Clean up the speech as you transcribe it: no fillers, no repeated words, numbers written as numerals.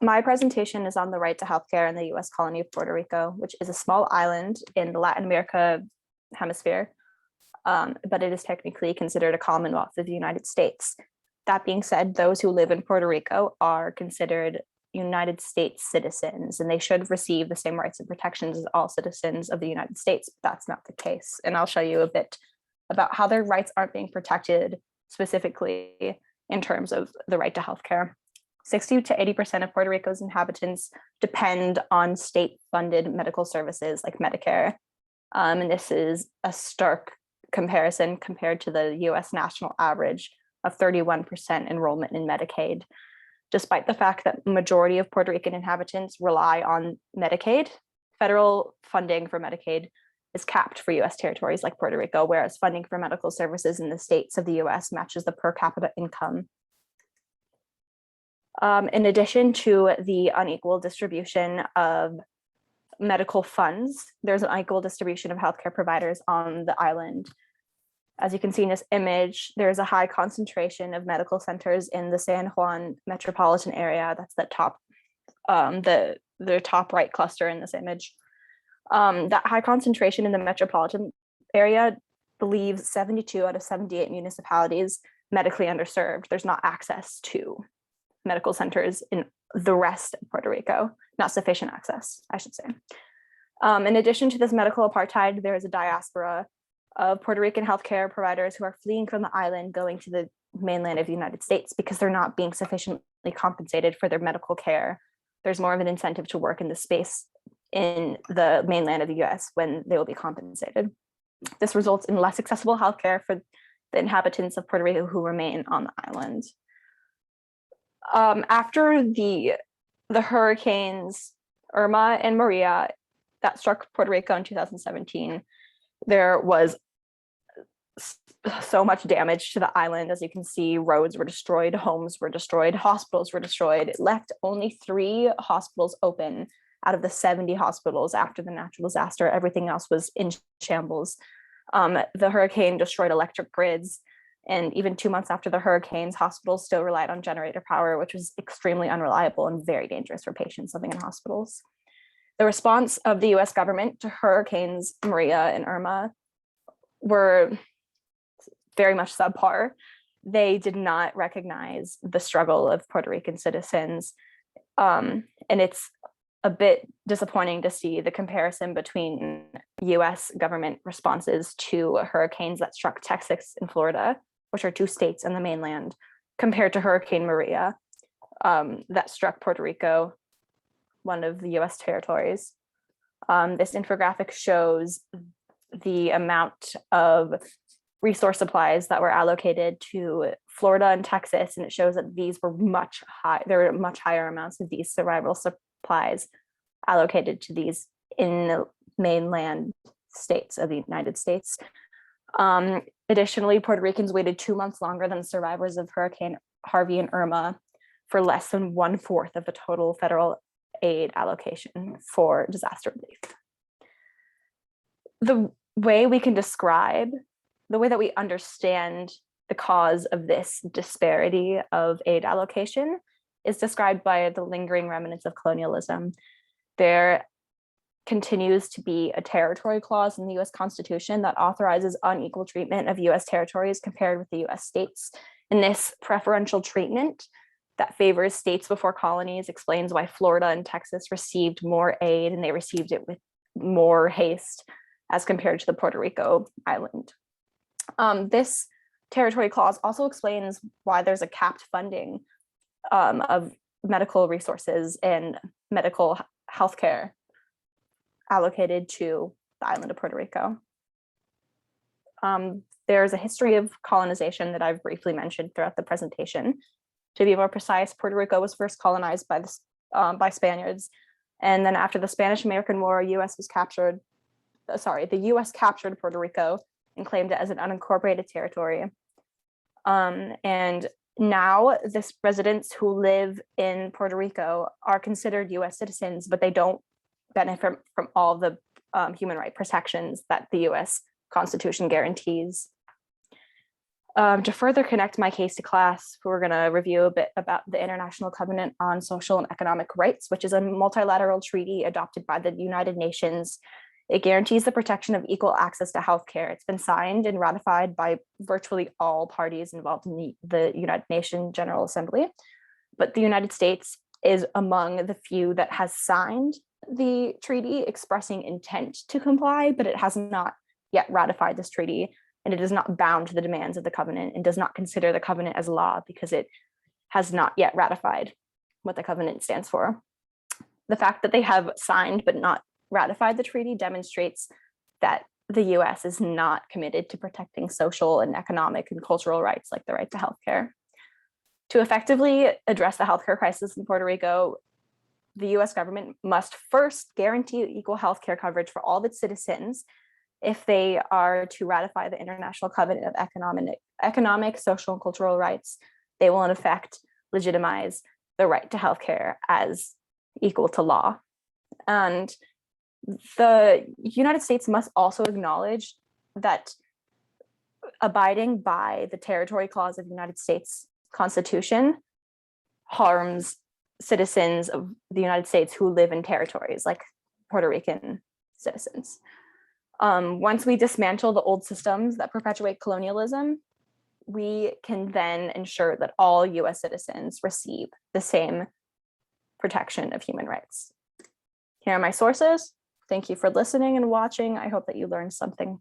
My presentation is on the right to healthcare in the US colony of Puerto Rico, which is a small island in the Latin America hemisphere, but it is technically considered a Commonwealth of the United States. That being said, those who live in Puerto Rico are considered United States citizens, and they should receive the same rights and protections as all citizens of the United States, but that's not the case. And I'll show you a bit about how their rights aren't being protected specifically in terms of the right to healthcare. 60 to 80% of Puerto Rico's inhabitants depend on state-funded medical services like Medicare. And this is a stark comparison compared to the US national average of 31% enrollment in Medicaid. Despite the fact that the majority of Puerto Rican inhabitants rely on Medicaid, federal funding for Medicaid is capped for US territories like Puerto Rico, whereas funding for medical services in the states of the US matches the per capita income. In addition to the unequal distribution of medical funds, there's an unequal distribution of healthcare providers on the island. As you can see in this image, there's a high concentration of medical centers in the San Juan metropolitan area. That's the top, the top right cluster in this image. That high concentration in the metropolitan area leaves 72 out of 78 municipalities medically underserved. There's not access to medical centers in the rest of Puerto Rico, not sufficient access, I should say. In addition to this medical apartheid, there is a diaspora of Puerto Rican healthcare providers who are fleeing from the island, going to the mainland of the United States because they're not being sufficiently compensated for their medical care. There's more of an incentive to work in the space in the mainland of the US when they will be compensated. This results in less accessible healthcare for the inhabitants of Puerto Rico who remain on the island. After the hurricanes Irma and Maria that struck Puerto Rico in 2017, there was so much damage to the island. As you can see, roads were destroyed, homes were destroyed, hospitals were destroyed. It left only 3 hospitals open out of the 70 hospitals after the natural disaster. Everything else was in shambles. The hurricane destroyed electric grids, and even 2 months after the hurricanes, hospitals still relied on generator power, which was extremely unreliable and very dangerous for patients living in hospitals. The response of the US government to hurricanes Maria and Irma were very much subpar. They did not recognize the struggle of Puerto Rican citizens. And it's a bit disappointing to see the comparison between US government responses to hurricanes that struck Texas and Florida, which are 2 states in the mainland, compared to Hurricane Maria that struck Puerto Rico, one of the US territories. This infographic shows the amount of resource supplies that were allocated to Florida and Texas, and it shows that these were much high. There were much higher amounts of these survival supplies allocated to these in the mainland states of the United States. Additionally, Puerto Ricans waited 2 months longer than survivors of Hurricane Harvey and Irma for less than 1/4 of the total federal aid allocation for disaster relief. The way we can describe, the way that we understand the cause of this disparity of aid allocation is described by the lingering remnants of colonialism. There continues to be a territory clause in the US Constitution that authorizes unequal treatment of US territories compared with the US states. And this preferential treatment that favors states before colonies explains why Florida and Texas received more aid, and they received it with more haste as compared to the Puerto Rico island. This territory clause also explains why there's a capped funding of medical resources and medical healthcare allocated to the island of Puerto Rico. There's a history of colonization that I've briefly mentioned throughout the presentation. To be more precise, Puerto Rico was first colonized by Spaniards, and then after the Spanish-American War, the US captured Puerto Rico and claimed it as an unincorporated territory. And now this residents who live in Puerto Rico are considered US citizens, but they don't benefit from all the human rights protections that the US Constitution guarantees. To further connect my case to class, we're going to review a bit about the International Covenant on Social and Economic Rights, which is a multilateral treaty adopted by the United Nations. It guarantees the protection of equal access to healthcare. It's been signed and ratified by virtually all parties involved in the United Nations General Assembly. But the United States is among the few that has signed the treaty, expressing intent to comply, but it has not yet ratified this treaty, and it is not bound to the demands of the covenant and does not consider the covenant as law because it has not yet ratified what the covenant stands for. The fact that they have signed but not ratified the treaty demonstrates that the US is not committed to protecting social and economic and cultural rights like the right to healthcare. To effectively address the healthcare crisis in Puerto Rico, the US government must first guarantee equal healthcare coverage for all of its citizens if they are to ratify the International Covenant of Economic, Social, and Cultural Rights. They will in effect legitimize the right to healthcare as equal to law. And the United States must also acknowledge that abiding by the territory clause of the United States Constitution harms citizens of the United States who live in territories like Puerto Rican citizens. Once we dismantle the old systems that perpetuate colonialism, we can then ensure that all US citizens receive the same protection of human rights. Here are my sources. Thank you for listening and watching. I hope that you learned something.